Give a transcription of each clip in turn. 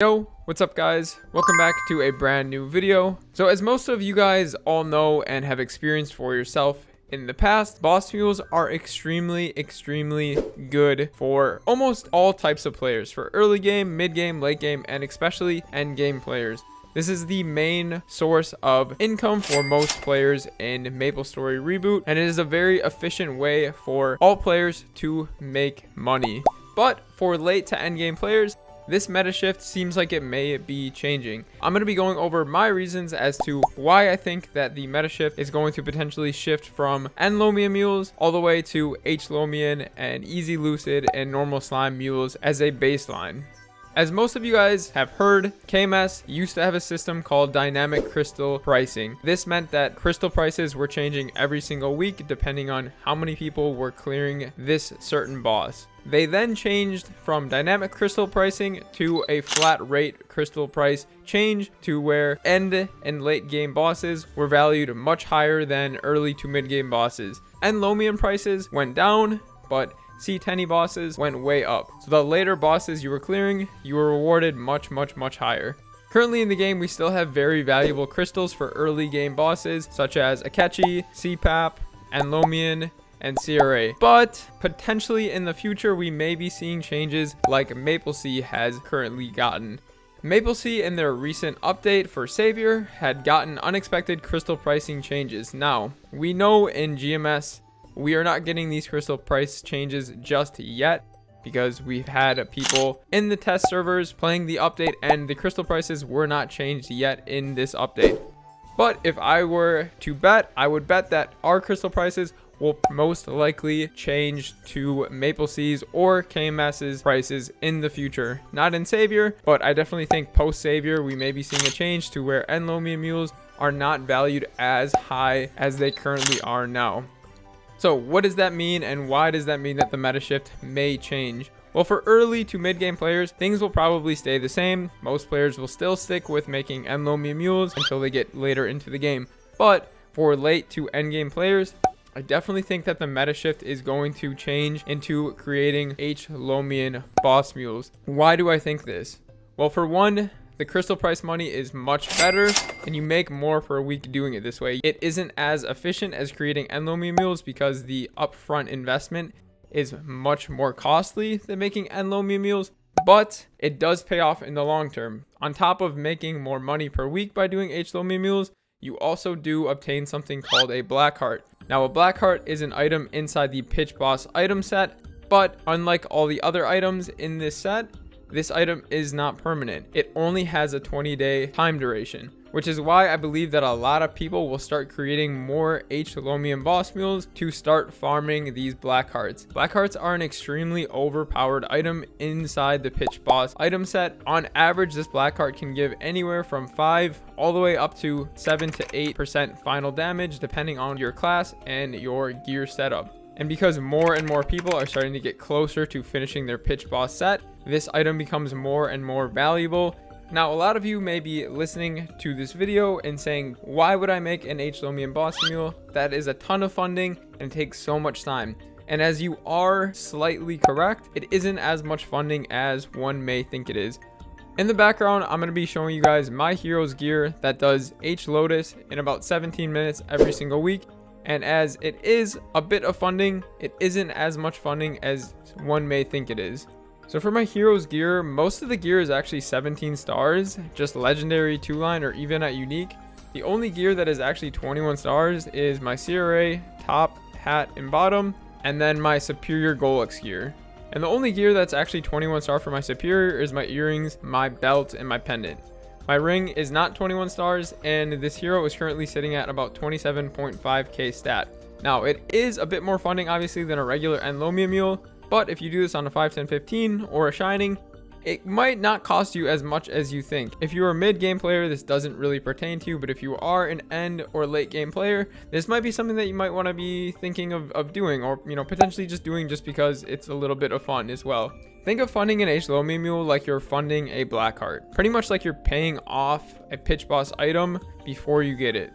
Yo, what's up guys? Welcome back to a brand new video. So as most of you guys all know and have experienced for yourself in the past, boss mules are extremely good for almost all types of players, for early game, mid game, late game, and especially end game players. This is the main source of income for most players in Maplestory Reboot, and it is a very efficient way for all players to make money. But for late to end game players, this meta shift seems like it may be changing. I'm going to be going over my reasons as to why I think that the meta shift is going to potentially shift from end Lomian mules all the way to H Lomian and easy lucid and normal slime mules as a baseline. As most of you guys have heard, KMS used to have a system called dynamic crystal pricing. This meant that crystal prices were changing every single week depending on how many people were clearing this certain boss. They then changed from dynamic crystal pricing to a flat rate crystal price change, to where end and late game bosses were valued much higher than early to mid game bosses. End Lomian prices went down, but C10 bosses went way up. So the later bosses you were clearing, you were rewarded much higher. Currently in the game, we still have very valuable crystals for early game bosses such as Akechi, CPAP, and Lomian, and CRA. But potentially in the future, we may be seeing changes like Maplestory has currently gotten. Maplestory in their recent update for Savior had gotten unexpected crystal pricing changes. Now, we know in GMS, we are not getting these crystal price changes just yet because we've had people in the test servers playing the update and the crystal prices were not changed yet in this update. But if I were to bet, I would bet that our crystal prices will most likely change to Maplestory's or KMS's prices in the future. Not in Savior, but I definitely think post Savior we may be seeing a change to where end Lomian mules are not valued as high as they currently are now. So what does that mean, and why does that mean that the meta shift may change? Well, for early to mid game players, things will probably stay the same. Most players will still stick with making end Lomian mules until they get later into the game. But for late to end game players, I definitely think that the meta shift is going to change into creating H Lomian boss mules. Why do I think this? Well, for one, the crystal price money is much better and you make more per week doing it this way. It isn't as efficient as creating end Lomian mules because the upfront investment is much more costly than making end Lomian mules, but it does pay off in the long term. On top of making more money per week by doing H Lomian mules, you also do obtain something called a black heart. Now, a black heart is an item inside the pitch boss item set, but unlike all the other items in this set, this item is not permanent. It only has a 20-day time duration, which is why I believe that a lot of people will start creating more H Lomian boss mules to start farming these black hearts. Black hearts are an extremely overpowered item inside the pitch boss item set. On average, this black heart can give anywhere from 5 all the way up to 7 to 8% final damage depending on your class and your gear setup. And because more and more people are starting to get closer to finishing their pitch boss set, this item becomes more and more valuable. Now, a lot of you may be listening to this video and saying, why would I make an H Lomian boss mule? That is a ton of funding and takes so much time. And as you are slightly correct, it isn't as much funding as one may think it is. In the background, I'm going to be showing you guys my hero's gear that does H Lotus in about 17 minutes every single week. And as it is a bit of funding, it isn't as much funding as one may think it is. So for my hero's gear, most of the gear is actually 17 stars, just legendary 2-line or even at unique. The only gear that is actually 21 stars is my CRA, top, hat, and bottom, and then my superior Golux gear. And the only gear that's actually 21 star for my superior is my earrings, my belt, and my pendant. My ring is not 21 stars, and this hero is currently sitting at about 27.5k stat. Now, it is a bit more funding, obviously, than a regular end Lomian mule, but if you do this on a 5, 10, 15 or a Shining, it might not cost you as much as you think. If you're a mid-game player, this doesn't really pertain to you, but if you are an end or late-game player, this might be something that you might want to be thinking of doing, or, potentially just doing just because it's a little bit of fun as well. Think of funding an H Lomian mule like you're funding a black heart. Pretty much like you're paying off a pitch boss item before you get it.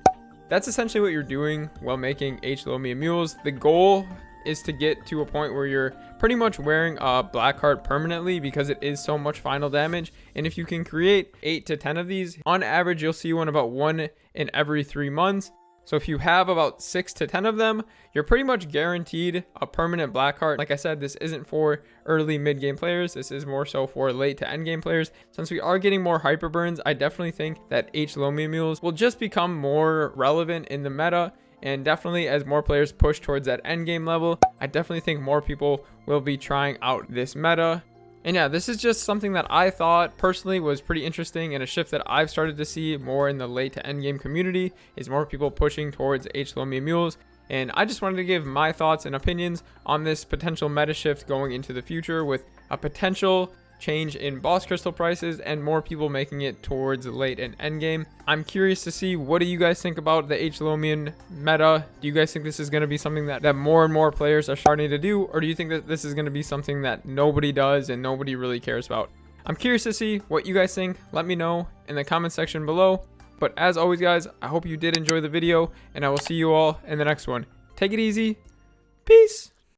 That's essentially what you're doing while making H Lomian mules. The goal is to get to a point where you're pretty much wearing a black heart permanently, because it is so much final damage. And if you can create 8 to 10 of these, on average you'll see about one in every 3 months. So if you have about 6 to 10 of them, you're pretty much guaranteed a permanent black heart. Like I said, this isn't for early mid-game players. This is more so for late to end game players. Since we are getting more hyper burns, I definitely think that H-Lomia Mules will just become more relevant in the meta. And definitely as more players push towards that end game level, I definitely think more people will be trying out this meta. And yeah, this is just something that I thought personally was pretty interesting, and a shift that I've started to see more in the late to end game community is more people pushing towards H-Lomia Mules. And I just wanted to give my thoughts and opinions on this potential meta shift going into the future, with a potential change in boss crystal prices and more people making it towards late and end game. I'm curious to see, what do you guys think about the H-Lomian meta? Do you guys think this is going to be something that more and more players are starting to do, or do you think that this is going to be something that nobody does and nobody really cares about? I'm curious to see what you guys think. Let me know in the comment section below. But as always, guys, I hope you did enjoy the video, and I will see you all in the next one. Take it easy. Peace.